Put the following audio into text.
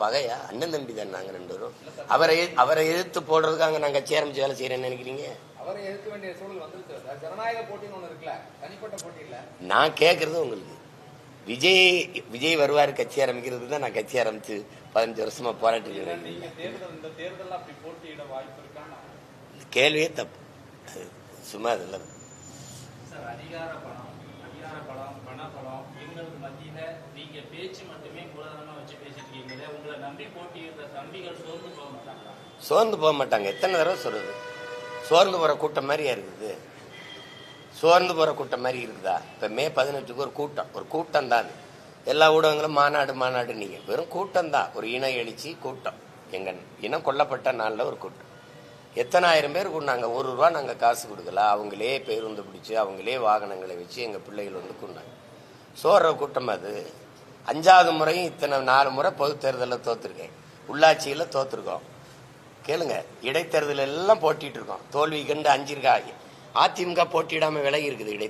பகையா? அண்ணன் தம்பி தான் நாங்க ரெண்டு பேரும். அவரை எதிர்த்து போடுறதுக்காக நாங்க கட்சி ஆரம்பிச்சு வேலை செய்யறேன்னு நினைக்கிறீங்க? அவரை எதிர்க்க வேண்டிய சூழல் வந்துருச்சு சார். ஜனநாயக போட்டின்னு ஒண்ணு இருக்குல்ல, தனிப்பட்ட போட்டி இல்ல. நான் கேட்கறது உங்களுக்கு விஜய் வருவாரு கட்சி ஆரம்பிக்கிறது தான். நான் கட்சி ஆரம்பிச்சு 15 வருஷமா போராட்டி இருக்கேன். கேள்வியே தப்பு. சும்மா இதெல்லாம் அதிகார பலம் பணபலம் எங்களுக்கு மத்தியில நீங்க பேச்சு மட்டுமே மூலதனமா வச்சு பேசிட்டு இருக்கீங்களே, உங்களை நம்பி போட்டியிடுற தம்பிகள் சோர்ந்து போக மாட்டாங்களா? சோர்ந்து போக மாட்டாங்க. எத்தனை தடவை சொல்றது? சோர்ந்து போற கூட்டம் மாதிரியா இருக்குது? சோர்ந்து போற கூட்டம் மாதிரி இருக்குதா? இப்ப மே 18க்கு ஒரு கூட்டம் தான். எல்லா ஊடகங்களும் மாநாடு நீங்க வெறும் கூட்டம் தான். ஒரு இன எழுச்சி கூட்டம். எங்க இனம் கொல்லப்பட்ட நாள்ல ஒரு கூட்டம். எத்தனை ஆயிரம் பேர் கூடாங்க. ₹1 நாங்க காசு கொடுக்கல. அவங்களே பேருந்து பிடிச்சு அவங்களே வாகனங்களை வச்சு எங்க பிள்ளைகள் வந்து கூண்டாங்க. சோற கூட்டம் அது. 5வது முறையும் இத்தனை 4 முறை பொது தேர்தலில் தோத்துருக்கேன். உள்ளாட்சியில தோத்துருக்கோம். கேளுங்க, இடைத்தேர்தல் எல்லாம் போட்டிட்டு இருக்கோம். தோல்வி கண்டு 5 அதிமுக போட்டியிடாம விலகி இருக்குது.